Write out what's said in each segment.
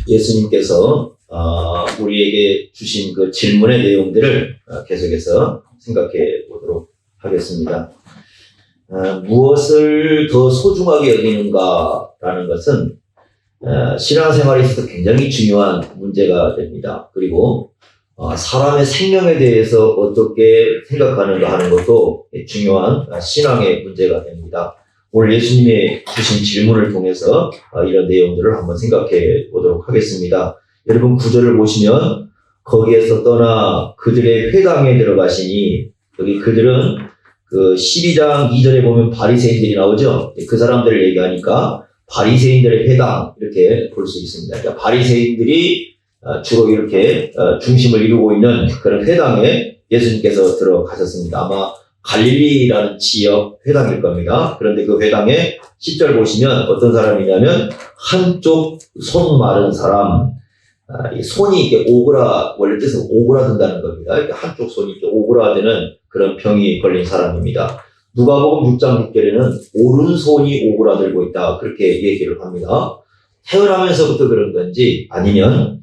예수님께서 우리에게 주신 그 질문의 내용들을 계속해서 생각해 보도록 하겠습니다. 무엇을 더 소중하게 여기는가라는 것은 신앙생활에 있어서 굉장히 중요한 문제가 됩니다. 그리고 사람의 생명에 대해서 어떻게 생각하는가 하는 것도 중요한 신앙의 문제가 됩니다. 오늘 예수님이 주신 질문을 통해서 이런 내용들을 한번 생각해 보도록 하겠습니다. 여러분 구절을 보시면 거기에서 떠나 그들의 회당에 들어가시니, 여기 그들은 그 12장 2절에 보면 바리새인들이 나오죠. 그 사람들을 얘기하니까 바리새인들의 회당 이렇게 볼 수 있습니다. 그러니까 바리새인들이 주로 이렇게 중심을 이루고 있는 그런 회당에 예수님께서 들어가셨습니다. 아마 갈릴리라는 지역 회당일 겁니다. 그런데 그 회당에 10절 보시면 어떤 사람이냐면 한쪽 손 마른 사람, 이 손이 이렇게 원래 뜻은 오그라든다는 겁니다. 이렇게 한쪽 손이 이렇게 오그라드는 그런 병이 걸린 사람입니다. 누가복음 6장 6절에는 오른손이 오그라들고 있다, 그렇게 얘기를 합니다. 태어나면서부터 그런 건지 아니면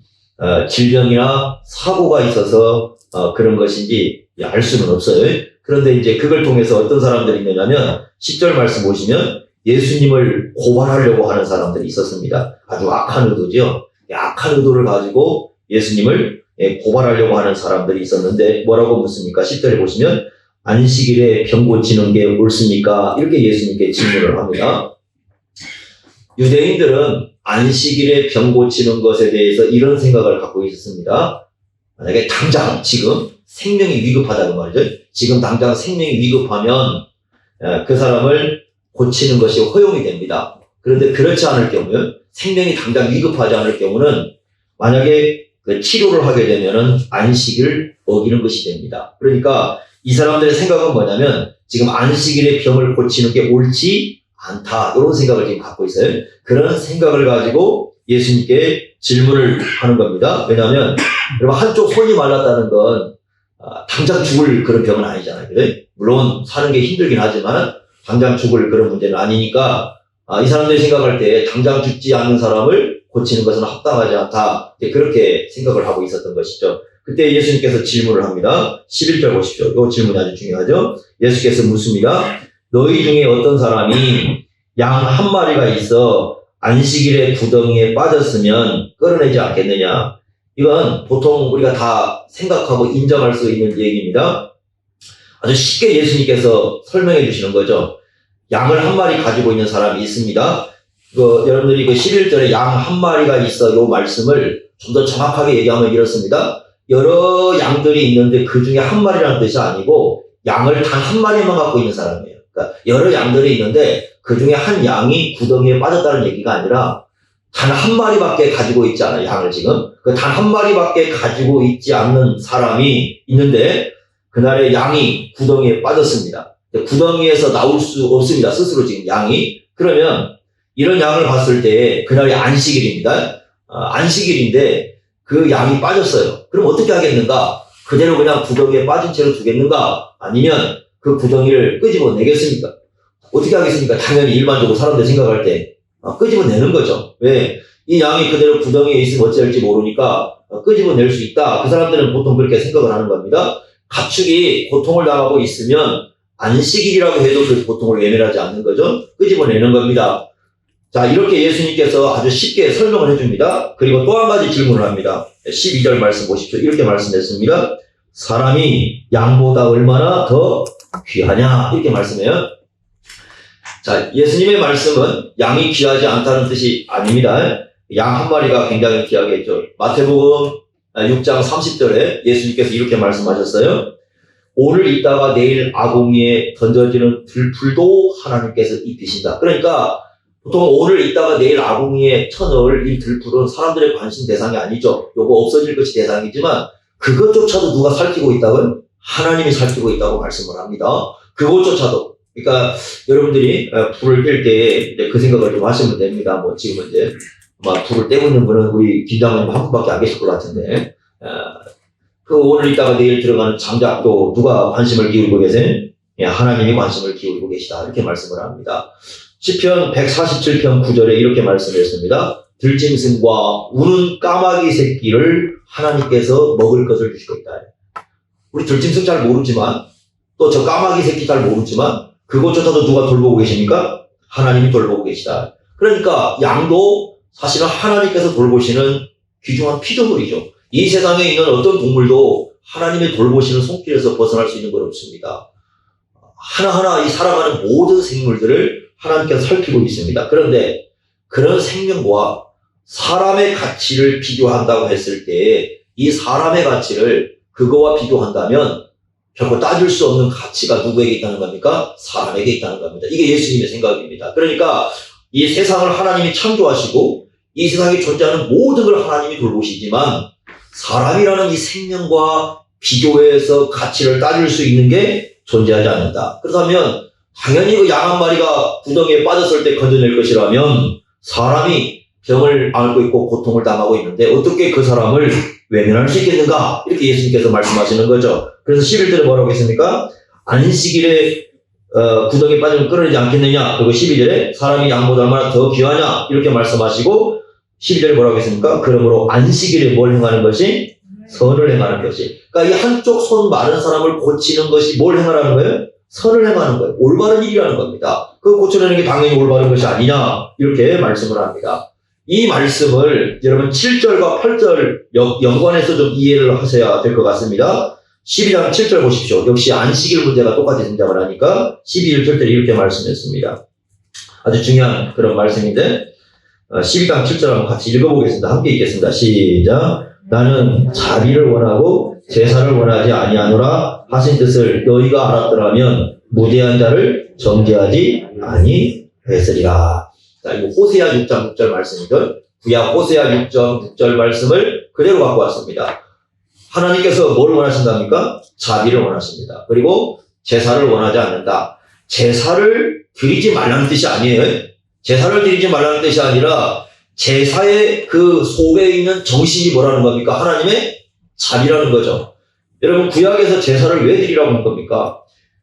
질병이나 사고가 있어서 그런 것인지 알 수는 없어요. 그런데 이제 그걸 통해서 어떤 사람들이 있느냐면 10절 말씀 보시면 예수님을 고발하려고 하는 사람들이 있었습니다. 아주 악한 의도죠. 악한 의도를 가지고 예수님을 고발하려고 하는 사람들이 있었는데 뭐라고 묻습니까? 10절에 보시면 안식일에 병 고치는 게 옳습니까? 이렇게 예수님께 질문을 합니다. 유대인들은 안식일에 병 고치는 것에 대해서 이런 생각을 갖고 있었습니다. 만약에 당장 지금 생명이 위급하다고 말이죠. 지금 당장 생명이 위급하면 그 사람을 고치는 것이 허용이 됩니다. 그런데 그렇지 않을 경우는, 생명이 당장 위급하지 않을 경우는 만약에 그 치료를 하게 되면은 안식을 어기는 것이 됩니다. 그러니까 이 사람들의 생각은 뭐냐면 지금 안식일에 병을 고치는 게 옳지 않다, 이런 생각을 지금 갖고 있어요. 그런 생각을 가지고 예수님께 질문을 하는 겁니다. 왜냐하면 여러분 한쪽 손이 말랐다는 건 당장 죽을 그런 병은 아니잖아요. 그래? 물론 사는 게 힘들긴 하지만 당장 죽을 그런 문제는 아니니까 이 사람들이 생각할 때 당장 죽지 않는 사람을 고치는 것은 합당하지 않다, 그렇게 생각을 하고 있었던 것이죠. 그때 예수님께서 질문을 합니다. 11절 보십시오. 이 질문이 아주 중요하죠. 예수께서 묻습니다. 너희 중에 어떤 사람이 양 한 마리가 있어 안식일에 구덩이에 빠졌으면 끌어내지 않겠느냐. 이건 보통 우리가 다 생각하고 인정할 수 있는 얘기입니다. 아주 쉽게 예수님께서 설명해 주시는 거죠. 양을 한 마리 가지고 있는 사람이 있습니다. 여러분들이 11절에 양 한 마리가 있어, 이 말씀을 좀 더 정확하게 얘기하면 이렇습니다. 여러 양들이 있는데 그 중에 한 마리라는 뜻이 아니고 양을 단 한 마리만 갖고 있는 사람이에요. 그러니까 여러 양들이 있는데 그 중에 한 양이 구덩이에 빠졌다는 얘기가 아니라 단 한 마리밖에 가지고 있지 않아요. 양을 지금 그 단 한 마리밖에 가지고 있지 않는 사람이 있는데 그날에 양이 구덩이에 빠졌습니다. 구덩이에서 나올 수 없습니다. 스스로 지금 양이. 그러면 이런 양을 봤을 때 그날이 안식일입니다. 안식일인데 그 양이 빠졌어요. 그럼 어떻게 하겠는가? 그대로 그냥 구덩이에 빠진 채로 두겠는가? 아니면 그 구덩이를 끄집어내겠습니까? 어떻게 하겠습니까? 당연히 일반적으로 사람들 생각할 때 끄집어내는 거죠. 왜? 이 양이 그대로 구덩이에 있으면 어찌할지 모르니까 끄집어낼 수 있다. 그 사람들은 보통 그렇게 생각을 하는 겁니다. 가축이 고통을 당하고 있으면 안식일이라고 해도 그 고통을 외면하지 않는 거죠. 끄집어내는 겁니다. 자, 이렇게 예수님께서 아주 쉽게 설명을 해줍니다. 그리고 또 한 가지 질문을 합니다. 12절 말씀 보십시오. 이렇게 말씀했습니다. 사람이 양보다 얼마나 더 귀하냐, 이렇게 말씀해요. 자, 예수님의 말씀은 양이 귀하지 않다는 뜻이 아닙니다. 양 한 마리가 굉장히 귀하겠죠. 마태복음 6장 30절에 예수님께서 이렇게 말씀하셨어요. 오늘 있다가 내일 아궁이에 던져지는 들풀도 하나님께서 입히신다. 그러니까 보통 오늘 있다가 내일 아궁이에 쳐넣을 이 들풀은 사람들의 관심 대상이 아니죠. 요거 없어질 것이 대상이지만 그것조차도 누가 살피고 있다고요? 하나님이 살피고 있다고 말씀을 합니다. 그것조차도. 그러니까 여러분들이 불을 뗄 때 그 생각을 좀 하시면 됩니다. 뭐 지금 이제 아마 불을 떼고 있는 분은 우리 김장관님 한 분밖에 안 계실 것 같은데, 그 오늘 있다가 내일 들어가는 장작도 누가 관심을 기울이고 계세요? 하나님이 관심을 기울이고 계시다, 이렇게 말씀을 합니다. 시편 147편 9절에 이렇게 말씀했습니다. 들짐승과 우는 까마귀 새끼를 하나님께서 먹을 것을 주시겠다. 우리 들짐승 잘 모르지만 또 저 까마귀 새끼 잘 모르지만 그것조차도 누가 돌보고 계십니까? 하나님이 돌보고 계시다. 그러니까 양도 사실은 하나님께서 돌보시는 귀중한 피조물이죠. 이 세상에 있는 어떤 동물도 하나님의 돌보시는 손길에서 벗어날 수 있는 건 없습니다. 하나하나 이 살아가는 모든 생물들을 하나님께서 살피고 있습니다. 그런데 그런 생명과 사람의 가치를 비교한다고 했을 때 이 사람의 가치를 그거와 비교한다면 결코 따질 수 없는 가치가 누구에게 있다는 겁니까? 사람에게 있다는 겁니다. 이게 예수님의 생각입니다. 그러니까 이 세상을 하나님이 창조하시고 이 세상에 존재하는 모든 걸 하나님이 돌보시지만 사람이라는 이 생명과 비교해서 가치를 따질 수 있는 게 존재하지 않는다. 그렇다면 당연히 그 양 한 마리가 구덩이에 빠졌을 때 건져낼 것이라면 사람이 병을 앓고 있고 고통을 당하고 있는데 어떻게 그 사람을 외면할 수 있겠는가? 이렇게 예수님께서 말씀하시는 거죠. 그래서 11절에 뭐라고 했습니까? 안식일에 구덩이에 빠지면 끊어지지 않겠느냐? 그리고 12절에 사람이 양보다 얼마나 더 귀하냐? 이렇게 말씀하시고 12절에 뭐라고 했습니까? 그러므로 안식일에 뭘 행하는 것이? 선을 행하는 것이. 그러니까 이 한쪽 손 마른 사람을 고치는 것이 뭘 행하라는 거예요? 선을 행하는 거예요. 올바른 일이라는 겁니다. 그거 고쳐내는 게 당연히 올바른 것이 아니냐? 이렇게 말씀을 합니다. 이 말씀을 여러분 7절과 8절 연관해서 좀 이해를 하셔야 될 것 같습니다. 12장 7절 보십시오. 역시 안식일 문제가 똑같이 등장을 하니까 12절 7절에 이렇게 말씀했습니다. 아주 중요한 그런 말씀인데 12장 7절 한번 같이 읽어보겠습니다. 함께 읽겠습니다. 시작. 나는 자비를 원하고 제사를 원하지 아니하노라 하신 뜻을 너희가 알았더라면 무죄한 자를 정죄하지 아니했으리라. 자, 이거 호세아 6장 6절 말씀이죠. 구약 호세아 6장 6절 말씀을 그대로 갖고 왔습니다. 하나님께서 뭘 원하신답니까? 자비를 원하십니다. 그리고 제사를 원하지 않는다. 제사를 드리지 말라는 뜻이 아니에요. 제사를 드리지 말라는 뜻이 아니라 제사의 그 속에 있는 정신이 뭐라는 겁니까? 하나님의 자비라는 거죠. 여러분 구약에서 제사를 왜 드리라고 한 겁니까?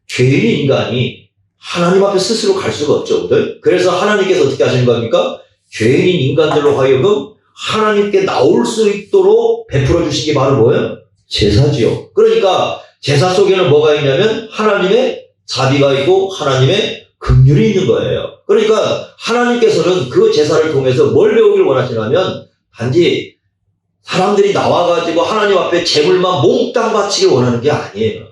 죄인인 인간이 하나님 앞에 스스로 갈 수가 없죠. 그래서 하나님께서 어떻게 하시는 겁니까? 죄인인 인간들로 하여금 하나님께 나올 수 있도록 베풀어 주신 게 바로 뭐예요? 제사지요. 그러니까 제사 속에는 뭐가 있냐면 하나님의 자비가 있고 하나님의 긍휼이 있는 거예요. 그러니까 하나님께서는 그 제사를 통해서 뭘 배우길 원하시냐면 단지 사람들이 나와가지고 하나님 앞에 제물만 몽땅 바치길 원하는 게 아니에요.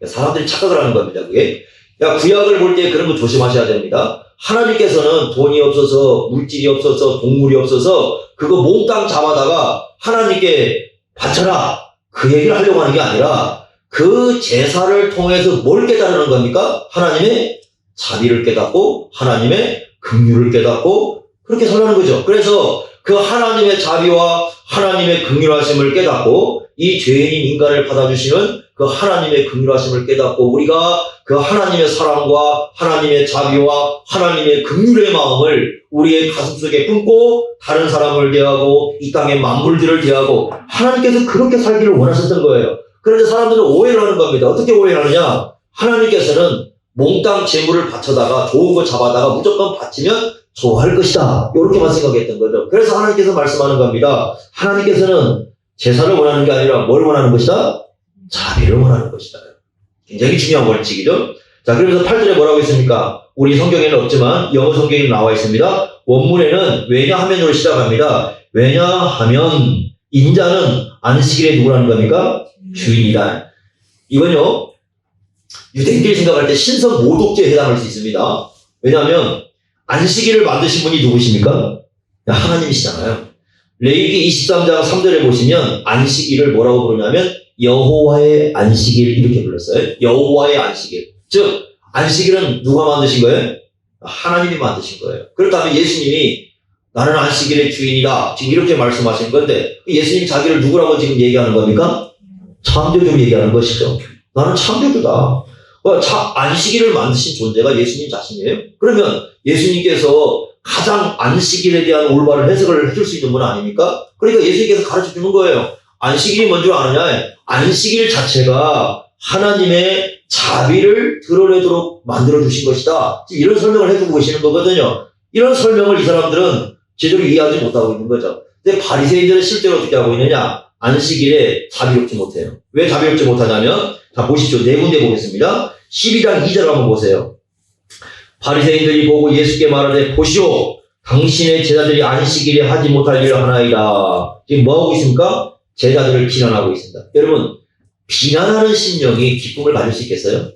사람들이 착각을 하는 겁니다. 그게. 구약을 볼 때 그런 거 조심하셔야 됩니다. 하나님께서는 돈이 없어서 물질이 없어서 동물이 없어서 그거 몽땅 잡아다가 하나님께 바쳐라 그 얘기를 하려고 하는 게 아니라 그 제사를 통해서 뭘 깨달는 겁니까? 하나님의 자비를 깨닫고 하나님의 긍휼을 깨닫고 그렇게 살라는 거죠. 그래서 그 하나님의 자비와 하나님의 긍휼하심을 깨닫고 이 죄인인 인간을 받아주시는 그 하나님의 긍휼하심을 깨닫고 우리가 그 하나님의 사랑과 하나님의 자비와 하나님의 긍휼의 마음을 우리의 가슴속에 품고 다른 사람을 대하고 이 땅의 만물들을 대하고 하나님께서 그렇게 살기를 원하셨던 거예요. 그런데 사람들은 오해를 하는 겁니다. 어떻게 오해를 하느냐? 하나님께서는 몽땅 재물을 바쳐다가 좋은 거 잡아다가 무조건 바치면 좋아할 것이다. 이렇게만 생각했던 거죠. 그래서 하나님께서 말씀하는 겁니다. 하나님께서는 제사를 원하는 게 아니라 뭘 원하는 것이다? 자비를 원하는 것이다. 굉장히 중요한 원칙이죠. 자, 그래서 8절에 뭐라고 했습니까? 우리 성경에는 없지만 영어 성경에 나와 있습니다. 원문에는 왜냐하면으로 시작합니다. 왜냐하면 인자는 안식일에 누구라는 겁니까? 주인이다. 이건요, 유대인들이 생각할 때 신성 모독죄에 해당할 수 있습니다. 왜냐하면 안식일을 만드신 분이 누구십니까? 하나님이시잖아요. 레위기 23장 3절에 보시면 안식일을 뭐라고 부르냐면 여호와의 안식일 이렇게 불렀어요. 여호와의 안식일. 즉 안식일은 누가 만드신 거예요? 하나님이 만드신 거예요. 그렇다면 예수님이 나는 안식일의 주인이다 지금 이렇게 말씀하신 건데 예수님이 자기를 누구라고 지금 얘기하는 겁니까? 창조주를 얘기하는 것이죠. 나는 창조주다. 안식일을 만드신 존재가 예수님 자신이에요. 그러면 예수님께서 가장 안식일에 대한 올바른 해석을 해줄 수 있는 분 아닙니까? 그러니까 예수님께서 가르쳐 주는 거예요. 안식일이 뭔지 아느냐? 안식일 자체가 하나님의 자비를 드러내도록 만들어주신 것이다. 이런 설명을 해주고 계시는 거거든요. 이런 설명을 이 사람들은 제대로 이해하지 못하고 있는 거죠. 근데 바리새인들은 실제로 어떻게 하고 있느냐? 안식일에 자비롭지 못해요. 왜 자비롭지 못하냐면, 자, 보십시오. 네 군데 보겠습니다. 12장 2절 한번 보세요. 바리새인들이 보고 예수께 말하되, 보시오, 당신의 제자들이 안식일에 하지 못할 일을 하나이다. 지금 뭐 하고 있습니까? 제자들을 비난하고 있습니다. 여러분, 비난하는 심령이 기쁨을 가질 수 있겠어요?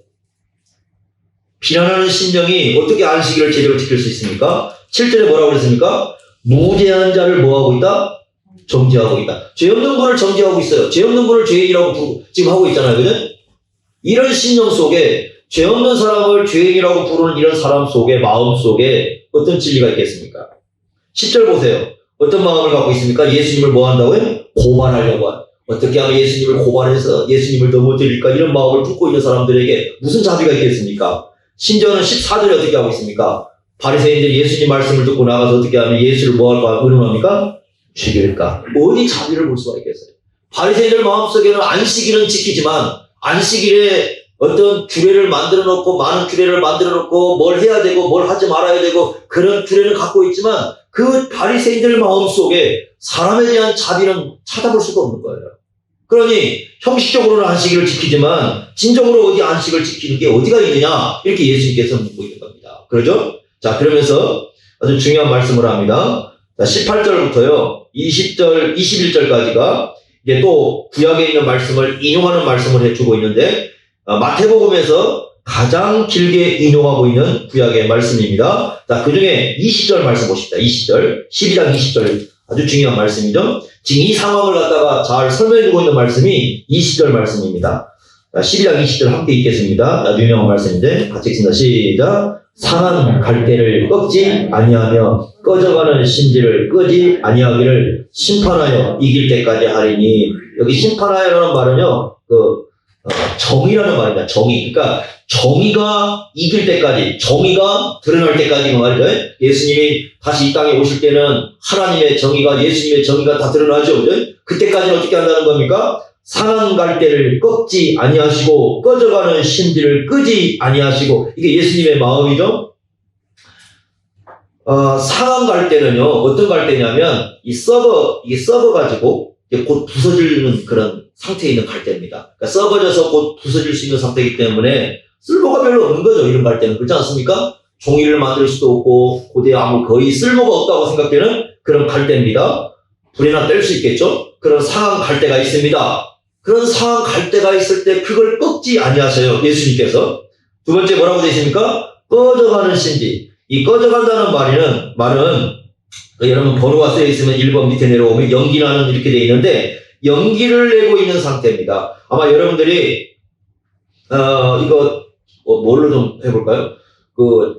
비난하는 심령이 어떻게 안식일을 제대로 지킬 수 있습니까? 7절에 뭐라고 그랬습니까? 무죄한 자를 뭐하고 있다? 정죄하고 있다. 죄 없는 분을 정죄하고 있어요. 죄 없는 분을 죄인이라고 지금 하고 있잖아요. 그죠? 이런 심령 속에 죄 없는 사람을 죄인이라고 부르는 이런 사람 속에, 마음 속에 어떤 진리가 있겠습니까? 10절 보세요. 어떤 마음을 갖고 있습니까? 예수님을 뭐 한다고요? 고발하려고 하는. 어떻게 하면 예수님을 고발해서 예수님을 넘어뜨릴까? 이런 마음을 품고 있는 사람들에게 무슨 자비가 있겠습니까? 심지어는 14절에 어떻게 하고 있습니까? 바리새인들이 예수님 말씀을 듣고 나가서 어떻게 하면 예수를 뭐 할까? 의논합니까? 죽일까? 어디 자비를 볼 수가 있겠어요? 바리새인들 마음속에는 안식일은 지키지만 안식일에 어떤 규례를 만들어 놓고 많은 규례를 만들어 놓고 뭘 해야 되고 뭘 하지 말아야 되고 그런 규례는 갖고 있지만 그 바리새인들 마음속에 사람에 대한 자비는 찾아볼 수가 없는 거예요. 그러니 형식적으로는 안식일을 지키지만 진정으로 어디 안식을 지키는 게 어디가 있느냐 이렇게 예수님께서 묻고 있는 겁니다. 그러죠? 자, 그러면서 아주 중요한 말씀을 합니다. 자, 18절부터요 20절, 21절까지가 이제 또 구약에 있는 말씀을 인용하는 말씀을 해주고 있는데 마태복음에서 가장 길게 인용하고 있는 구약의 말씀입니다. 자, 그 중에 20절 말씀 보십시다. 20절, 12장 20절 아주 중요한 말씀이죠. 지금 이 상황을 갖다가 잘 설명해주고 있는 말씀이 20절 말씀입니다. 자, 12장 20절 함께 읽겠습니다. 아주 유명한 말씀인데 같이 읽습니다. 시작. 상한 갈대를 꺾지 아니하며 꺼져가는 심지를 끄지 아니하기를 심판하여 이길 때까지 하리니. 여기 심판하여라는 말은요, 정의라는 말입니다. 정의. 그러니까 정의가 이길 때까지, 정의가 드러날 때까지 그 말이죠. 예수님이 다시 이 땅에 오실 때는 하나님의 정의가, 예수님의 정의가 다 드러나죠. 그죠? 그때까지는 어떻게 한다는 겁니까? 상한 갈대를 꺾지 아니하시고 꺼져가는 심지를 끄지 아니하시고. 이게 예수님의 마음이죠. 상한 갈대는요, 어떤 갈대냐면 이게 썩어가지고 곧 부서지는 그런 상태에 있는 갈대입니다. 그러니까 썩어져서 곧 부서질 수 있는 상태이기 때문에 쓸모가 별로 없는 거죠. 이런 갈대는. 그렇지 않습니까? 종이를 만들 수도 없고 고대에 아무 거의 쓸모가 없다고 생각되는 그런 갈대입니다. 불에나 뗄 수 있겠죠? 그런 상한 갈대가 있습니다. 그런 상한 갈대가 있을 때 그걸 꺾지 아니하셔요. 예수님께서. 두 번째 뭐라고 되어 있습니까? 꺼져가는 심지. 이 꺼져간다는 말은 여러분 번호가 쓰여 있으면 1번 밑에 내려오면 연기나는 이렇게 되어 있는데 연기를 내고 있는 상태입니다. 아마 여러분들이 이거 뭘로 좀 해볼까요?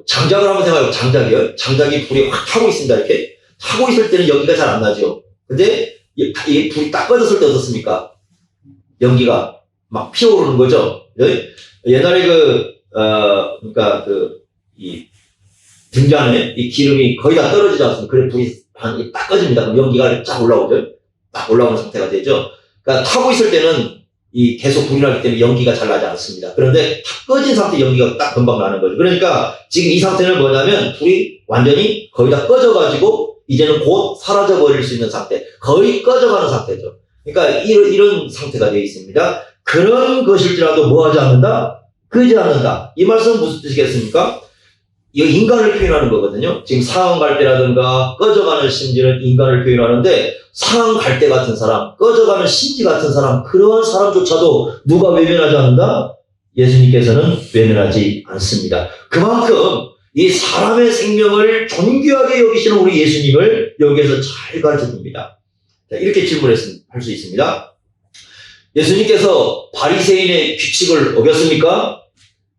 장작을 한번 생각해요. 장작이요. 장작이 불이 확 타고 있습니다. 이렇게 타고 있을 때는 연기가 잘 안 나죠. 근데 이 불이 딱 꺼졌을 때 어떻습니까? 연기가 막 피어오르는 거죠. 옛날에 그러니까 이 등잔에 이 기름이 거의 다 떨어지지 않습니까? 그래 불이 딱 꺼집니다. 그럼 연기가 쫙 올라오죠. 딱 올라오는 상태가 되죠. 그러니까 타고 있을 때는 이 계속 불이 나기 때문에 연기가 잘 나지 않습니다. 그런데 탁 꺼진 상태 연기가 딱 금방 나는 거죠. 그러니까 지금 이 상태는 뭐냐면 불이 완전히 거의 다 꺼져가지고 이제는 곧 사라져버릴 수 있는 상태, 거의 꺼져가는 상태죠. 그러니까 이런 상태가 되어 있습니다. 그런 것일지라도 뭐 하지 않는다? 끄지 않는다. 이 말씀은 무슨 뜻이겠습니까? 이거 인간을 표현하는 거거든요. 지금 상한 갈대라든가 꺼져가는 심지는 인간을 표현하는데 상한 갈대 같은 사람, 꺼져가는 심지 같은 사람, 그러한 사람조차도 누가 외면하지 않는다? 예수님께서는 외면하지 않습니다. 그만큼 이 사람의 생명을 존귀하게 여기시는 우리 예수님을 여기에서 잘 가르쳐 줍니다. 자, 이렇게 질문할 수 있습니다. 예수님께서 바리새인의 규칙을 어겼습니까?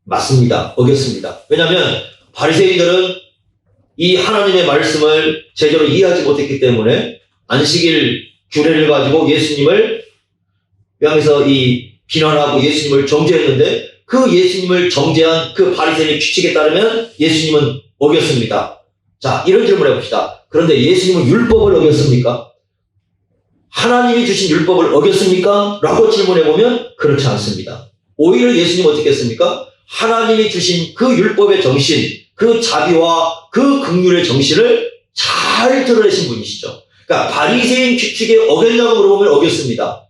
맞습니다. 어겼습니다. 왜냐하면 바리새인들은 이 하나님의 말씀을 제대로 이해하지 못했기 때문에 안식일 규례를 가지고 예수님을 향해서 비난하고 예수님을 정죄했는데 그 예수님을 정죄한 그 바리새인의 규칙에 따르면 예수님은 어겼습니다. 자, 이런 질문을 해봅시다. 그런데 예수님은 율법을 어겼습니까? 하나님이 주신 율법을 어겼습니까? 라고 질문해보면 그렇지 않습니다. 오히려 예수님은 어떻게 했습니까? 하나님이 주신 그 율법의 정신, 그 자비와 그 긍휼의 정신을 잘 드러내신 분이시죠. 그러니까 바리새인 규칙에 어겼냐고 물어보면 어겼습니다.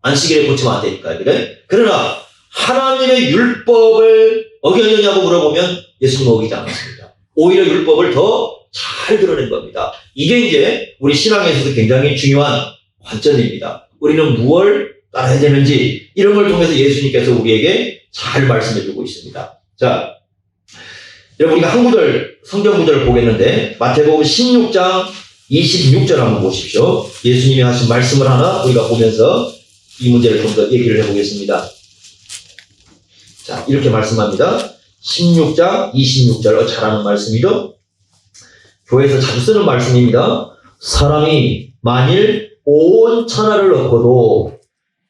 안식일에 고치면 안 되니까. 그래? 그러나 하나님의 율법을 어겼느냐고 물어보면 예수님 어기지 않았습니다. 오히려 율법을 더 잘 드러낸 겁니다. 이게 이제 우리 신앙에서도 굉장히 중요한 관점입니다. 우리는 무엇을 따라야 되는지 이런 걸 통해서 예수님께서 우리에게 잘 말씀해 주고 있습니다. 자, 여러분 우리가 한 구절 성경 구절을 보겠는데 마태복음 16장 26절 한번 보십시오. 예수님이 하신 말씀을 하나 우리가 보면서 이 문제를 좀 더 얘기를 해보겠습니다. 자, 이렇게 말씀합니다. 16장 26절 잘하는 말씀이죠. 교회에서 자주 쓰는 말씀입니다. 사람이 만일 온 천하를 얻고도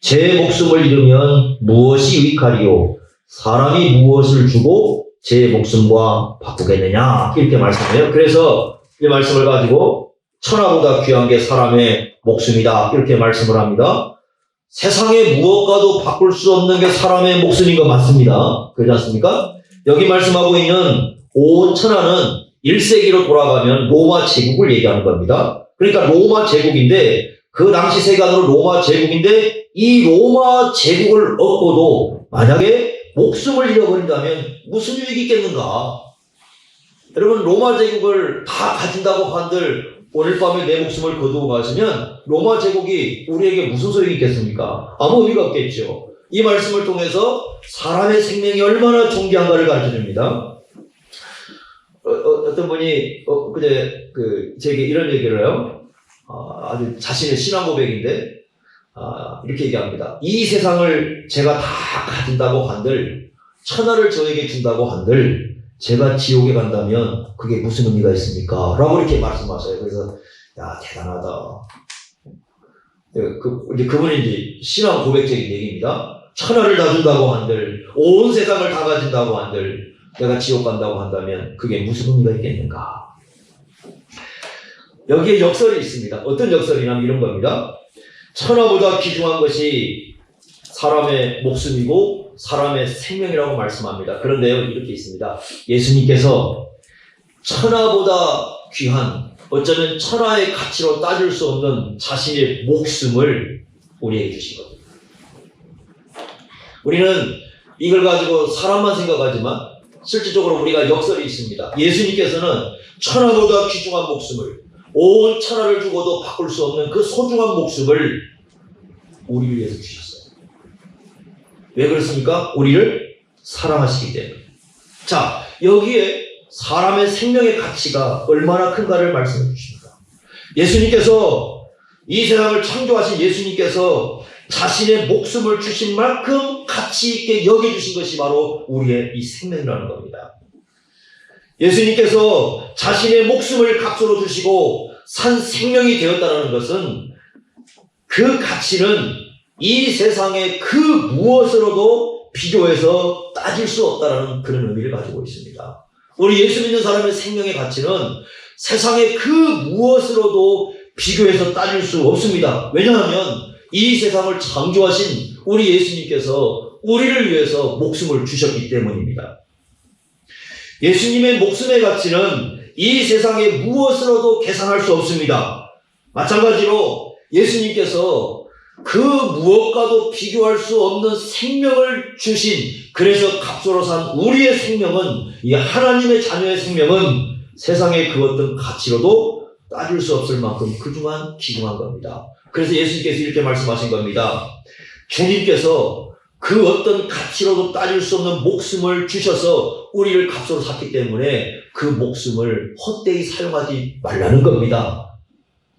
제 목숨을 잃으면 무엇이 유익하리요? 사람이 무엇을 주고 제 목숨과 바꾸겠느냐? 이렇게 말씀해요. 그래서 이 말씀을 가지고 천하보다 귀한 게 사람의 목숨이다. 이렇게 말씀을 합니다. 세상의 무엇과도 바꿀 수 없는 게 사람의 목숨인 거 맞습니다. 그렇지 않습니까? 여기 말씀하고 있는 온 천하는 1세기로 돌아가면 로마 제국을 얘기하는 겁니다. 그러니까 로마 제국인데 그 당시 세간으로 로마 제국인데 이 로마 제국을 얻고도 만약에 목숨을 잃어버린다면 무슨 유익이 있겠는가? 여러분 로마 제국을 다 가진다고 한들 오늘 밤에 내 목숨을 거두고 가시면 로마 제국이 우리에게 무슨 소용이 있겠습니까? 아무 의미가 없겠죠. 이 말씀을 통해서 사람의 생명이 얼마나 존귀한가를 가르쳐줍니다. 어떤 분이 제게 이런 얘기를 해요. 아주 자신의 신앙 고백인데 이렇게 얘기합니다. 이 세상을 제가 다 가진다고 한들 천하를 저에게 준다고 한들 제가 지옥에 간다면 그게 무슨 의미가 있습니까? 라고 이렇게 말씀하셔요. 그래서 야 대단하다. 그분이 이제 신앙 고백적인 얘기입니다. 천하를 다 준다고 한들 온 세상을 다 가진다고 한들 내가 지옥 간다고 한다면 그게 무슨 의미가 있겠는가? 여기에 역설이 있습니다. 어떤 역설이냐면 이런 겁니다. 천하보다 귀중한 것이 사람의 목숨이고 사람의 생명이라고 말씀합니다. 그런데요, 이렇게 있습니다. 예수님께서 천하보다 귀한, 어쩌면 천하의 가치로 따질 수 없는 자신의 목숨을 우리에게 주신 겁니다. 우리는 이걸 가지고 사람만 생각하지만 실질적으로 우리가 역설이 있습니다. 예수님께서는 천하보다 귀중한 목숨을, 온 천하를 주고도 바꿀 수 없는 그 소중한 목숨을 우리를 위해서 주셨어요. 왜 그렇습니까? 우리를 사랑하시기 때문에. 자, 여기에 사람의 생명의 가치가 얼마나 큰가를 말씀해 주십니다. 예수님께서 이 세상을 창조하신 예수님께서 자신의 목숨을 주신 만큼 가치 있게 여겨주신 것이 바로 우리의 이 생명이라는 겁니다. 예수님께서 자신의 목숨을 값으로 주시고 산 생명이 되었다는 것은 그 가치는 이 세상의 그 무엇으로도 비교해서 따질 수 없다는 그런 의미를 가지고 있습니다. 우리 예수 믿는 사람의 생명의 가치는 세상의 그 무엇으로도 비교해서 따질 수 없습니다. 왜냐하면 이 세상을 창조하신 우리 예수님께서 우리를 위해서 목숨을 주셨기 때문입니다. 예수님의 목숨의 가치는 이 세상의 무엇으로도 계산할 수 없습니다. 마찬가지로 예수님께서 그 무엇과도 비교할 수 없는 생명을 주신, 그래서 값으로 산 우리의 생명은, 이 하나님의 자녀의 생명은 세상의 그 어떤 가치로도 따질 수 없을 만큼 귀중한 겁니다. 그래서 예수님께서 이렇게 말씀하신 겁니다. 주님께서 그 어떤 가치로도 따질 수 없는 목숨을 주셔서 우리를 값으로 샀기 때문에 그 목숨을 헛되이 사용하지 말라는 겁니다.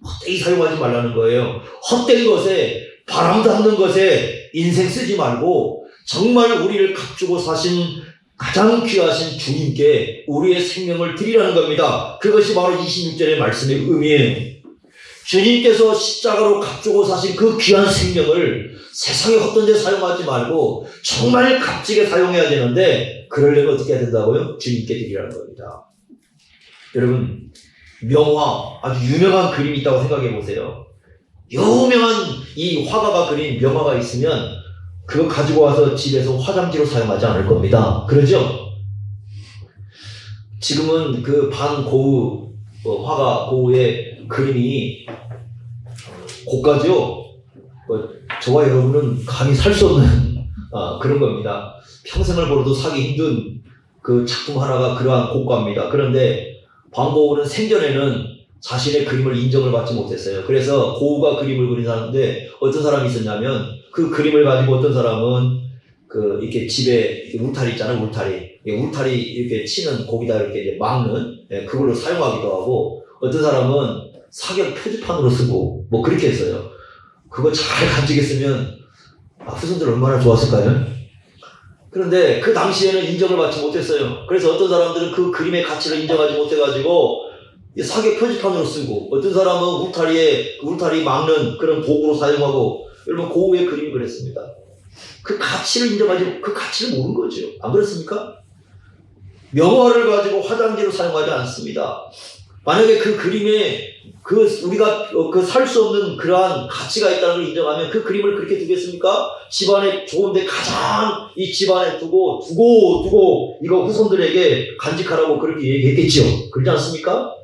헛되이 사용하지 말라는 거예요. 헛된 것에, 바람 잡는 것에 인생 쓰지 말고 정말 우리를 값주고 사신 가장 귀하신 주님께 우리의 생명을 드리라는 겁니다. 그것이 바로 26절의 말씀의 의미예요. 주님께서 십자가로 값주고 사신 그 귀한 생명을 세상에 헛된 데 사용하지 말고 정말 값지게 사용해야 되는데, 그러려면 어떻게 해야 된다고요? 주님께 드리라는 겁니다. 여러분, 명화, 아주 유명한 그림이 있다고 생각해 보세요. 유명한 이 화가가 그린 명화가 있으면 그거 가지고 와서 집에서 화장지로 사용하지 않을 겁니다. 그러죠? 지금은 그 반고흐 화가 고우의 그림이 고가죠. 저와 여러분은 감히 살 수 없는 그런 겁니다. 평생을 벌어도 사기 힘든 그 작품 하나가 그러한 고가입니다. 그런데 방고우는 생전에는 자신의 그림을 인정을 받지 못했어요. 그래서 고우가 그림을 그린 사람인데 어떤 사람이 있었냐면 그 그림을 가지고 어떤 사람은 이렇게 집에 이렇게 울타리 있잖아요. 울타리 이렇게 치는 거기다 이렇게 이제 막는 그걸로 사용하기도 하고 어떤 사람은 사격 표지판으로 쓰고 뭐 그렇게 했어요. 그거 잘 간직했으면 후손들 얼마나 좋았을까요? 그런데 그 당시에는 인정을 받지 못했어요. 그래서 어떤 사람들은 그 그림의 가치를 인정하지 못해가지고 사격 표지판으로 쓰고 어떤 사람은 울타리 막는 그런 도구로 사용하고 여러분 고우의 그림이 그랬습니다. 그 가치를 인정하지 그 가치를 모르는 거죠. 안 그렇습니까? 명화를 가지고 화장지로 사용하지 않습니다. 만약에 그 그림에 우리가 살 수 없는 그러한 가치가 있다는 걸 인정하면 그 그림을 그렇게 두겠습니까? 집안에 좋은데 가장 이 집안에 두고 이거 후손들에게 간직하라고 그렇게 얘기했겠죠. 그렇지 않습니까?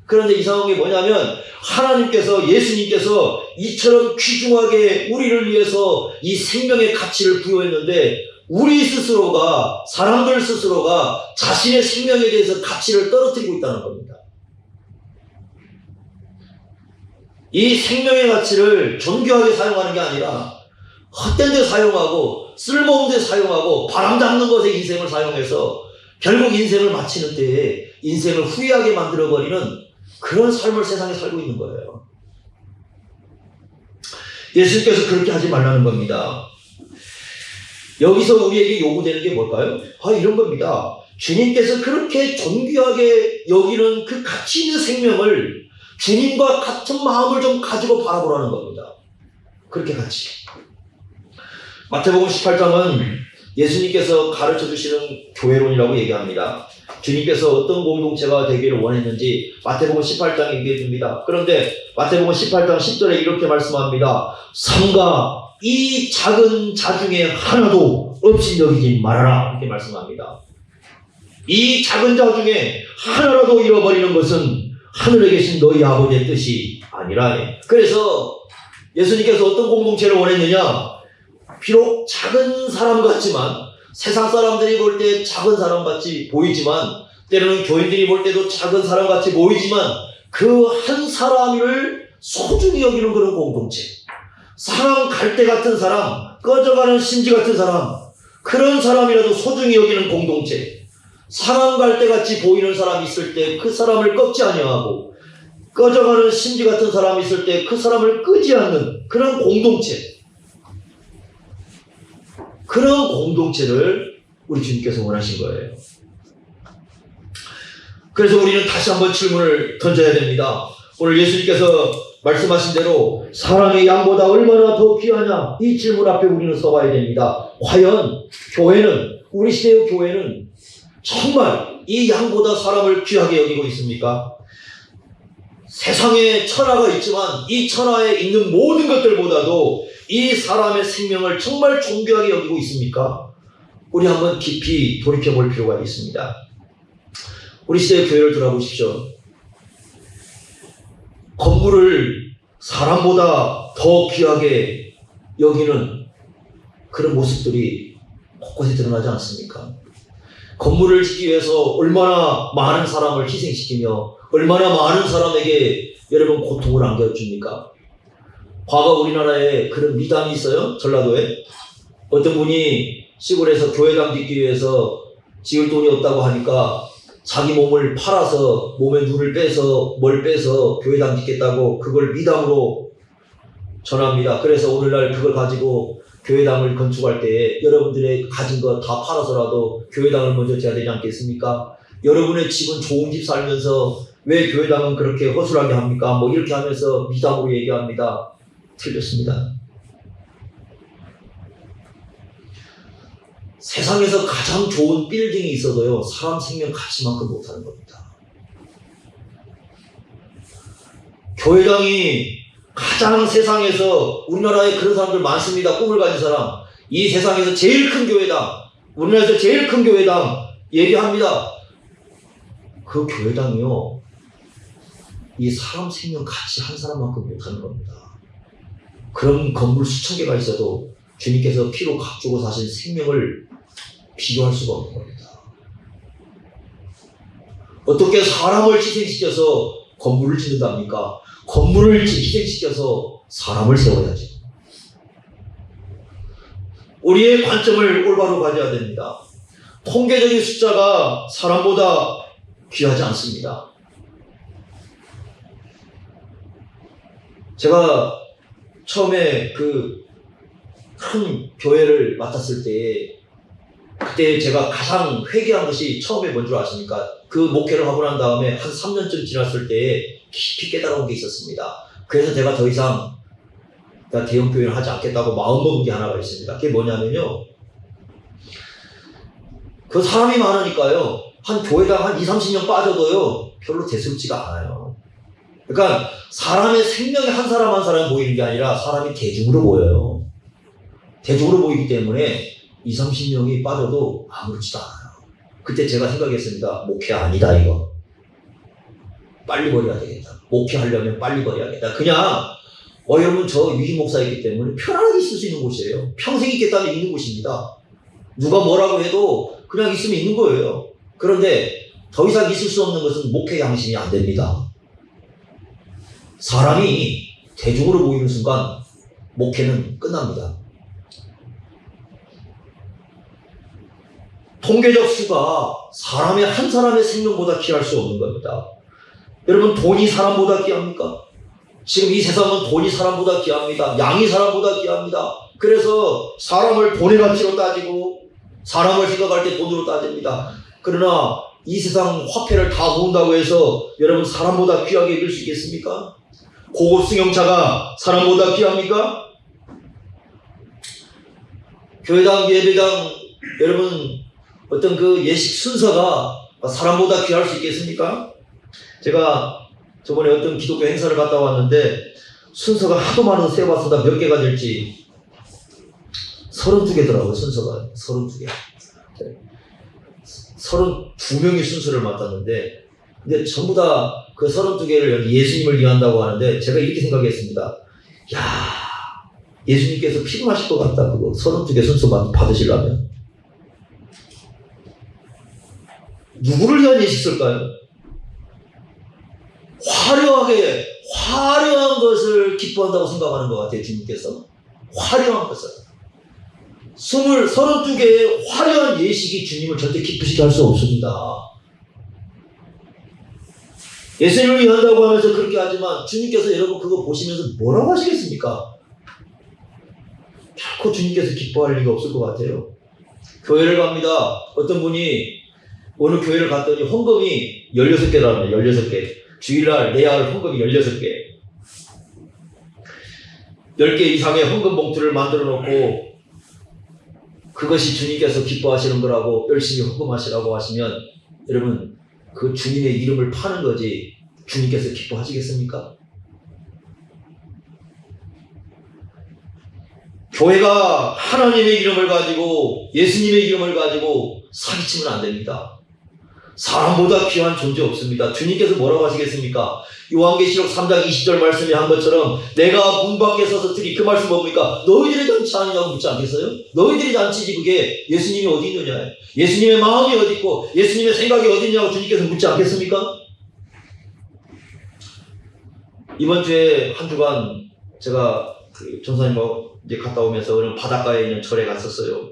그런데 이상한 게 뭐냐면 하나님께서 예수님께서 이처럼 귀중하게 우리를 위해서 이 생명의 가치를 부여했는데 우리 스스로가 사람들 스스로가 자신의 생명에 대해서 가치를 떨어뜨리고 있다는 겁니다. 이 생명의 가치를 존귀하게 사용하는 게 아니라 헛된 데 사용하고 쓸모없는 데 사용하고 바람 잡는 것에 인생을 사용해서 결국 인생을 마치는 때에 인생을 후회하게 만들어버리는 그런 삶을 세상에 살고 있는 거예요. 예수님께서 그렇게 하지 말라는 겁니다. 여기서 우리에게 요구되는 게 뭘까요? 이런 겁니다. 주님께서 그렇게 존귀하게 여기는 그 가치 있는 생명을 주님과 같은 마음을 좀 가지고 바라보라는 겁니다. 그렇게 같이. 마태복음 18장은 예수님께서 가르쳐 주시는 교회론이라고 얘기합니다. 주님께서 어떤 공동체가 되기를 원했는지 마태복음 18장에 얘기해 줍니다. 그런데 마태복음 18장 10절에 이렇게 말씀합니다. 삼가 이 작은 자 중에 하나도 없이 여기지 말아라. 이렇게 말씀합니다. 이 작은 자 중에 하나라도 잃어버리는 것은 하늘에 계신 너희 아버지의 뜻이 아니라. 그래서 예수님께서 어떤 공동체를 원했느냐? 비록 작은 사람 같지만 세상 사람들이 볼 때 작은 사람 같이 보이지만 때로는 교인들이 볼 때도 작은 사람 같이 보이지만 그 한 사람을 소중히 여기는 그런 공동체. 사랑 갈대 같은 사람, 꺼져가는 심지 같은 사람, 그런 사람이라도 소중히 여기는 공동체. 사랑 갈대같이 보이는 사람이 있을 때 그 사람을 꺾지 아니하고 꺼져가는 심지 같은 사람이 있을 때 그 사람을 끄지 않는 그런 공동체. 그런 공동체를 우리 주님께서 원하신 거예요. 그래서 우리는 다시 한번 질문을 던져야 됩니다. 오늘 예수님께서 말씀하신 대로 사람의 양보다 얼마나 더 귀하냐, 이 질문 앞에 우리는 서봐야 됩니다. 과연 교회는, 우리 시대의 교회는 정말 이 양보다 사람을 귀하게 여기고 있습니까? 세상에 천하가 있지만 이 천하에 있는 모든 것들보다도 이 사람의 생명을 정말 존귀하게 여기고 있습니까? 우리 한번 깊이 돌이켜 볼 필요가 있습니다. 우리 시대의 교회를 돌아보십시오. 건물을 사람보다 더 귀하게 여기는 그런 모습들이 곳곳에 드러나지 않습니까? 건물을 짓기 위해서 얼마나 많은 사람을 희생시키며 얼마나 많은 사람에게 여러분 고통을 안겨줍니까? 과거 우리나라에 그런 미담이 있어요. 전라도에 어떤 분이 시골에서 교회당 짓기 위해서 지을 돈이 없다고 하니까 자기 몸을 팔아서 몸에 눈을 빼서 뭘 빼서 교회당 짓겠다고 그걸 미담으로 전합니다. 그래서 오늘날 그걸 가지고 교회당을 건축할 때에 여러분들의 가진 거 다 팔아서라도 교회당을 먼저 지어야 되지 않겠습니까? 여러분의 집은 좋은 집 살면서 왜 교회당은 그렇게 허술하게 합니까? 뭐 이렇게 하면서 미담으로 얘기합니다. 틀렸습니다. 세상에서 가장 좋은 빌딩이 있어도요, 사람 생명 가치만큼 못하는 겁니다. 교회당이 가장 세상에서, 우리나라에 그런 사람들 많습니다. 꿈을 가진 사람. 이 세상에서 제일 큰 교회당, 우리나라에서 제일 큰 교회당 얘기합니다. 그 교회당이요, 이 사람 생명 같이 한 사람만큼 못하는 겁니다. 그런 건물 수천 개가 있어도 주님께서 피로 값주고 사신 생명을 비교할 수가 없는 겁니다. 어떻게 사람을 희생시켜서 건물을 짓는답니까? 건물을 희생시켜서 사람을 세워야죠. 우리의 관점을 올바로 가져야 됩니다. 통계적인 숫자가 사람보다 귀하지 않습니다. 제가 처음에 그 큰 교회를 맡았을 때, 그때 제가 가장 회개한 것이 처음에 뭔 줄 아십니까? 그 목회를 하고 난 다음에 한 3년쯤 지났을 때 깊이 깨달은 게 있었습니다. 그래서 제가 더 이상 대형 교회를 하지 않겠다고 마음먹은 게 하나가 있습니다. 그게 뭐냐면요, 그 사람이 많으니까요, 한 교회당 한 20-30명 빠져도요 별로 대수롭지가 않아요. 그러니까 사람의 생명이 한 사람 한 사람 보이는 게 아니라 사람이 대중으로 보여요. 대중으로 보이기 때문에 20-30명이 빠져도 아무렇지도 않아요. 그때 제가 생각했습니다. 목회 아니다 이거. 빨리 버려야 되겠다. 목회하려면 빨리 버려야겠다. 그냥 여러분 저 위기 목사이기 때문에 편안하게 있을 수 있는 곳이에요. 평생 있겠다면 있는 곳입니다. 누가 뭐라고 해도 그냥 있으면 있는 거예요. 그런데 더 이상 있을 수 없는 것은 목회 양심이 안 됩니다. 사람이 대중으로 보이는 순간 목회는 끝납니다. 통계적 수가 사람의 한 사람의 생명보다 귀할 수 없는 겁니다. 여러분, 돈이 사람보다 귀합니까? 지금 이 세상은 돈이 사람보다 귀합니다. 양이 사람보다 귀합니다. 그래서 사람을 돈의 가치로 따지고 사람을 생각할 때 돈으로 따집니다. 그러나 이 세상 화폐를 다 모은다고 해서 여러분 사람보다 귀하게 여길 수 있겠습니까? 고급 승용차가 사람보다 귀합니까? 교회당, 예배당, 여러분 어떤 그 예식 순서가 사람보다 귀할 수 있겠습니까? 제가 저번에 어떤 기독교 행사를 갔다 왔는데 순서가 하도 많아서 세어봤습니다. 몇 개가 될지 32개더라고요. 순서가 32개. 32명이 순서를 맡았는데, 근데 전부 다 그 32개를 예수님을 위한다고 하는데 제가 이렇게 생각했습니다. 야, 예수님께서 피곤하실 것 같다. 그거 32개 순서 받으시려면 누구를 위한 예식설까요? 화려한 것을 기뻐한다고 생각하는 것 같아요. 주님께서 화려한 것을 32개의 화려한 예식이 주님을 절대 기쁘시게 할 수 없습니다. 예수님을 위한다고 하면서 그렇게 하지만 주님께서 여러분 그거 보시면서 뭐라고 하시겠습니까? 결코 주님께서 기뻐할 리가 없을 것 같아요. 교회를 갑니다. 어떤 분이 어느 교회를 갔더니 헌금이 16개랍니다. 16개. 주일날 내야 할 헌금이 16개. 10개 이상의 헌금 봉투를 만들어 놓고 그것이 주님께서 기뻐하시는 거라고 열심히 헌금하시라고 하시면 여러분 그 주님의 이름을 파는 거지 주님께서 기뻐하시겠습니까? 교회가 하나님의 이름을 가지고 예수님의 이름을 가지고 사기치면 안 됩니다. 사람보다 귀한 존재 없습니다. 주님께서 뭐라고 하시겠습니까? 요한계시록 3장 20절 말씀에 한 것처럼 내가 문 밖에 서서 드리 그 말씀 뭡니까? 너희들의 잔치 아니냐고 묻지 않겠어요? 너희들의 잔치지 그게 예수님이 어디 있느냐? 예수님의 마음이 어디 있고 예수님의 생각이 어디 있냐고 주님께서 묻지 않겠습니까? 이번 주에 한 주간 제가 그 전사님하고 이제 갔다 오면서 어느 바닷가에 있는 절에 갔었어요.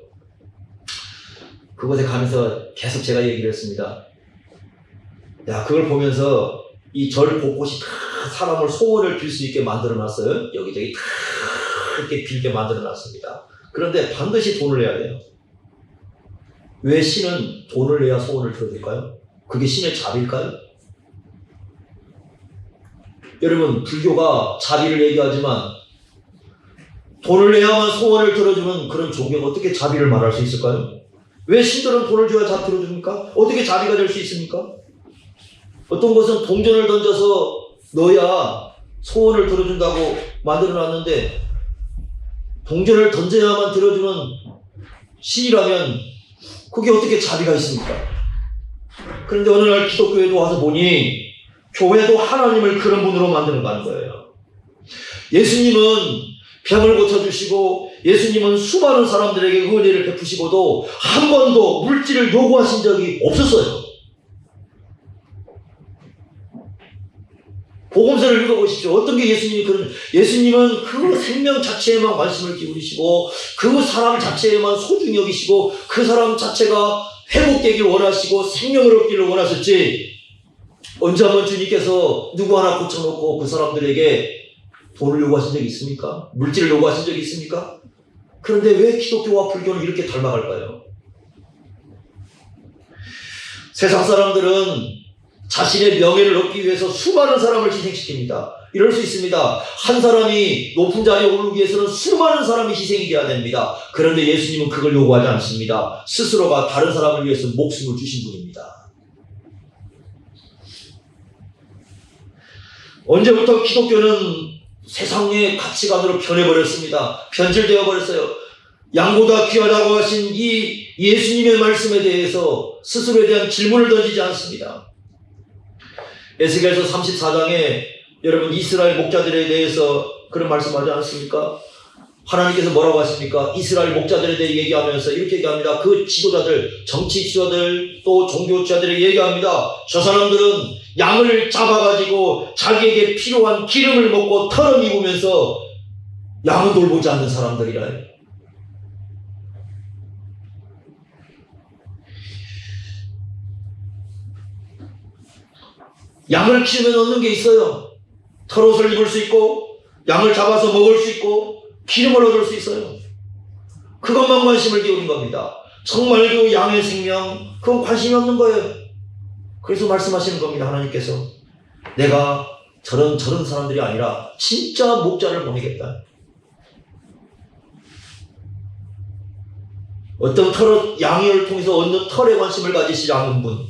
그곳에 가면서 계속 제가 얘기를 했습니다. 야, 그걸 보면서 이 절 곳곳이 다 사람을 소원을 빌 수 있게 만들어 놨어요. 여기저기 다 이렇게 빌게 만들어 놨습니다. 그런데 반드시 돈을 내야 돼요. 왜 신은 돈을 내야 소원을 들어줄까요? 그게 신의 자비일까요? 여러분, 불교가 자비를 얘기하지만 돈을 내야만 소원을 들어주는 그런 종교가 어떻게 자비를 말할 수 있을까요? 왜 신들은 돈을 줘야 다 들어줍니까? 어떻게 자비가 될 수 있습니까? 어떤 것은 동전을 던져서 넣어야 소원을 들어준다고 만들어놨는데 동전을 던져야만 들어주는 신이라면 그게 어떻게 자비가 있습니까? 그런데 어느 날 기독교에도 와서 보니 교회도 하나님을 그런 분으로 만드는 거예요. 예수님은 병을 고쳐주시고 예수님은 수많은 사람들에게 은혜를 베푸시고도 한 번도 물질을 요구하신 적이 없었어요. 복음서를 읽어보십시오. 어떤 게 예수님은 그 생명 자체에만 관심을 기울이시고 그 사람 자체에만 소중히 여기시고 그 사람 자체가 회복되길 원하시고 생명을 얻기를 원하셨지, 언제 한번 주님께서 누구 하나 고쳐놓고 그 사람들에게 돈을 요구하신 적이 있습니까? 물질을 요구하신 적이 있습니까? 그런데 왜 기독교와 불교는 이렇게 닮아갈까요? 세상 사람들은 자신의 명예를 얻기 위해서 수많은 사람을 희생시킵니다. 이럴 수 있습니다. 한 사람이 높은 자리에 오르기 위해서는 수많은 사람이 희생이 되어야 됩니다. 그런데 예수님은 그걸 요구하지 않습니다. 스스로가 다른 사람을 위해서 목숨을 주신 분입니다. 언제부터 기독교는 세상의 가치관으로 변해버렸습니다. 변질되어 버렸어요. 양보다 귀하다고 하신 이 예수님의 말씀에 대해서 스스로에 대한 질문을 던지지 않습니다. 에스겔서 34장에 여러분 이스라엘 목자들에 대해서 그런 말씀하지 않습니까? 하나님께서 뭐라고 하십니까? 이스라엘 목자들에 대해 얘기하면서 이렇게 얘기합니다. 그 지도자들, 정치 지도자들, 또 종교 지도자들에게 얘기합니다. 저 사람들은 양을 잡아가지고 자기에게 필요한 기름을 먹고 털을 입으면서 양을 돌보지 않는 사람들이라. 양을 키우면 얻는 게 있어요. 털옷을 입을 수 있고 양을 잡아서 먹을 수 있고 기름을 얻을 수 있어요. 그것만 관심을 기울인 겁니다. 정말 그 양의 생명, 그건 관심이 없는 거예요. 그래서 말씀하시는 겁니다. 하나님께서 내가 저런 사람들이 아니라 진짜 목자를 보내겠다. 어떤 양을 통해서 얻는 털에 관심을 가지시지 않는 분,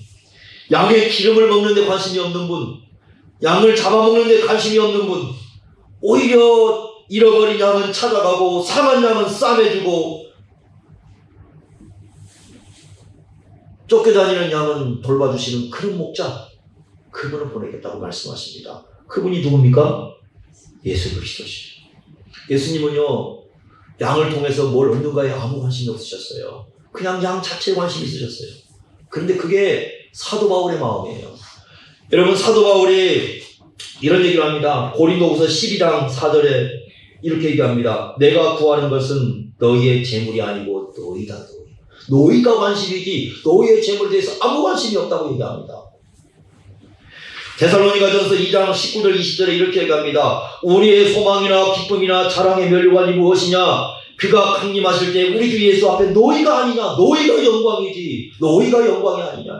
양의 기름을 먹는 데 관심이 없는 분, 양을 잡아먹는 데 관심이 없는 분, 오히려 잃어버린 양은 찾아가고 상한 양은 싸매주고 쫓겨다니는 양은 돌봐주시는 그런 목자, 그분을 보내겠다고 말씀하십니다. 그분이 누굽니까? 예수 그리스도시죠. 예수님은요, 양을 통해서 뭘 얻는가에 아무 관심이 없으셨어요. 그냥 양 자체에 관심이 있으셨어요. 그런데 그게 사도 바울의 마음이에요. 여러분, 사도 바울이 이런 얘기를 합니다. 고린도후서 12장 4절에 이렇게 얘기합니다. 내가 구하는 것은 너희의 재물이 아니고 너희다. 너희가 관심이지 너희의 재물에 대해서 아무 관심이 없다고 얘기합니다. 데살로니가전서 2장 19절 20절에 이렇게 얘기합니다. 우리의 소망이나 기쁨이나 자랑의 면류관이 무엇이냐? 그가 강림하실 때 우리 주 예수 앞에 너희가 아니냐? 너희가 영광이지. 너희가 영광이 아니냐?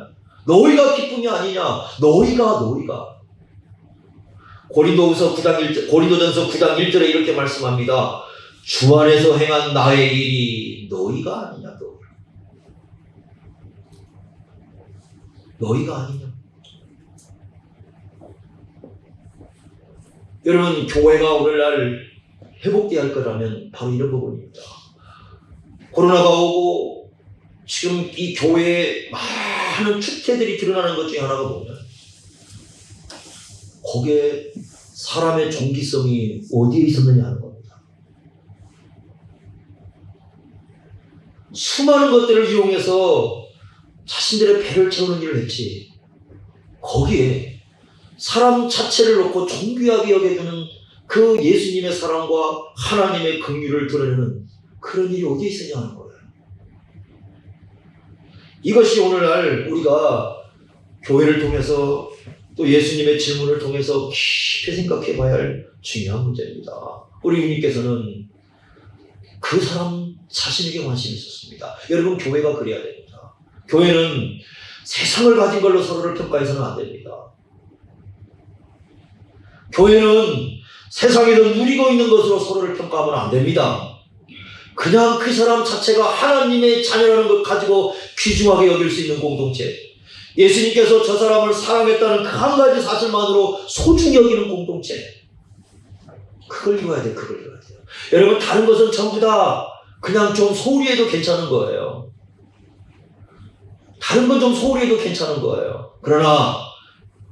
너희가 기쁨이 아니냐? 너희가. 고린도전서 9장 1절에 이렇게 말씀합니다. 주 안에서 행한 나의 일이 너희가 아니냐? 너희가 아니냐? 여러분, 교회가 오늘날 회복되어야 할 거라면 바로 이런 부분입니다. 코로나가 오고 지금 이 교회에 많은 축제들이 드러나는 것 중에 하나가 뭐냐? 거기에 사람의 종기성이 어디에 있었느냐 하는 겁니다. 수많은 것들을 이용해서 자신들의 배를 채우는 일을 했지, 거기에 사람 자체를 놓고 존귀하게 여겨주는 그 예수님의 사랑과 하나님의 긍휼을 드러내는 그런 일이 어디에 있었냐 하는 거예요. 이것이 오늘날 우리가 교회를 통해서 또 예수님의 질문을 통해서 깊이 생각해 봐야 할 중요한 문제입니다. 우리 주님께서는 그 사람 자신에게 관심이 있었습니다. 여러분, 교회가 그래야 됩니다. 교회는 세상을 가진 걸로 서로를 평가해서는 안 됩니다. 교회는 세상에서 누리고 있는 것으로 서로를 평가하면 안 됩니다. 그냥 그 사람 자체가 하나님의 자녀라는 것 가지고 귀중하게 여길 수 있는 공동체, 예수님께서 저 사람을 사랑했다는 그 한 가지 사실만으로 소중히 여기는 공동체, 그걸 이뤄야 돼요. 여러분, 다른 것은 전부 다 그냥 좀 소홀히 해도 괜찮은 거예요. 다른 건 좀 소홀히 해도 괜찮은 거예요. 그러나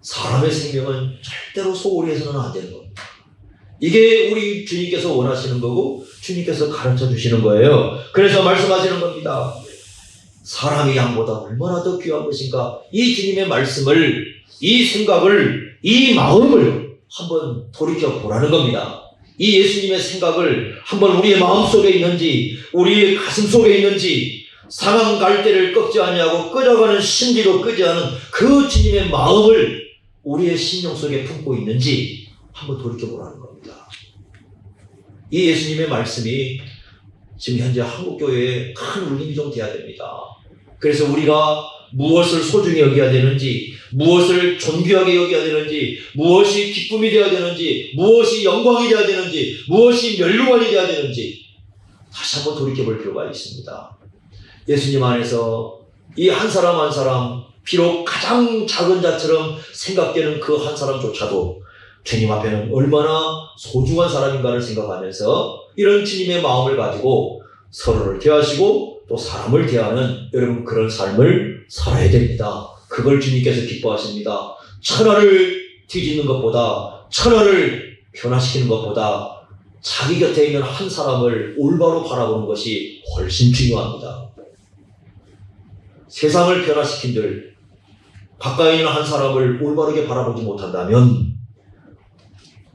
사람의 생명은 절대로 소홀히 해서는 안 되는 겁니다. 이게 우리 주님께서 원하시는 거고 주님께서 가르쳐 주시는 거예요. 그래서 말씀하시는 겁니다. 사람이 양보다 얼마나 더 귀한 것인가. 이 주님의 말씀을, 이 생각을, 이 마음을 한번 돌이켜 보라는 겁니다. 이 예수님의 생각을 한번 우리의 마음속에 있는지, 우리의 가슴 속에 있는지, 상한 갈대를 꺾지 아니하고 끄져가는 심지도 끄지 않은 그 주님의 마음을 우리의 심령 속에 품고 있는지 한번 돌이켜 보라는 겁니다. 이 예수님의 말씀이 지금 현재 한국교회에 큰 울림이 좀 돼야 됩니다. 그래서 우리가 무엇을 소중히 여겨야 되는지, 무엇을 존귀하게 여겨야 되는지, 무엇이 기쁨이 되어야 되는지, 무엇이 영광이 되어야 되는지, 무엇이 멸류관이 되어야 되는지 다시 한번 돌이켜볼 필요가 있습니다. 예수님 안에서 이 한 사람 한 사람, 비록 가장 작은 자처럼 생각되는 그 한 사람조차도 주님 앞에는 얼마나 소중한 사람인가를 생각하면서 이런 주님의 마음을 가지고 서로를 대하시고 또 사람을 대하는 여러분 그런 삶을 살아야 됩니다. 그걸 주님께서 기뻐하십니다. 천하를 뒤집는 것보다, 천하를 변화시키는 것보다 자기 곁에 있는 한 사람을 올바로 바라보는 것이 훨씬 중요합니다. 세상을 변화시킨들 가까이 있는 한 사람을 올바르게 바라보지 못한다면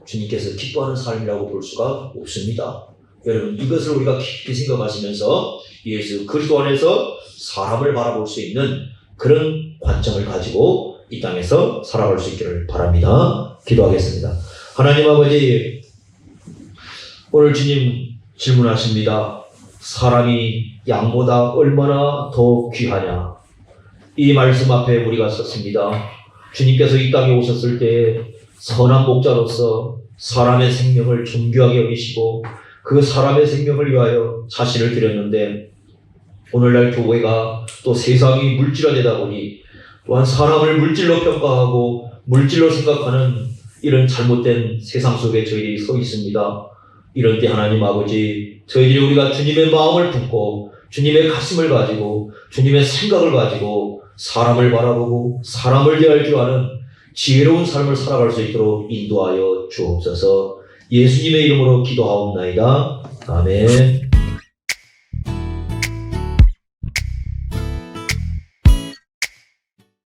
주님께서 기뻐하는 삶이라고 볼 수가 없습니다. 여러분 이것을 우리가 깊이 생각하시면서 예수 그리스도 안에서 사람을 바라볼 수 있는 그런 관점을 가지고 이 땅에서 살아갈 수 있기를 바랍니다. 기도하겠습니다. 하나님 아버지, 오늘 주님 질문하십니다. 사람이 양보다 얼마나 더 귀하냐. 이 말씀 앞에 우리가 섰습니다. 주님께서 이 땅에 오셨을 때 선한 목자로서 사람의 생명을 존귀하게 여기시고 그 사람의 생명을 위하여 자신을 드렸는데, 오늘날 교회가 또 세상이 물질화되다 보니 또한 사람을 물질로 평가하고 물질로 생각하는 이런 잘못된 세상 속에 저희들이 서 있습니다. 이럴 때 하나님 아버지, 저희들이 우리가 주님의 마음을 품고 주님의 가슴을 가지고 주님의 생각을 가지고 사람을 바라보고 사람을 대할 줄 아는 지혜로운 삶을 살아갈 수 있도록 인도하여 주옵소서. 예수님의 이름으로 기도하옵나이다. 아멘.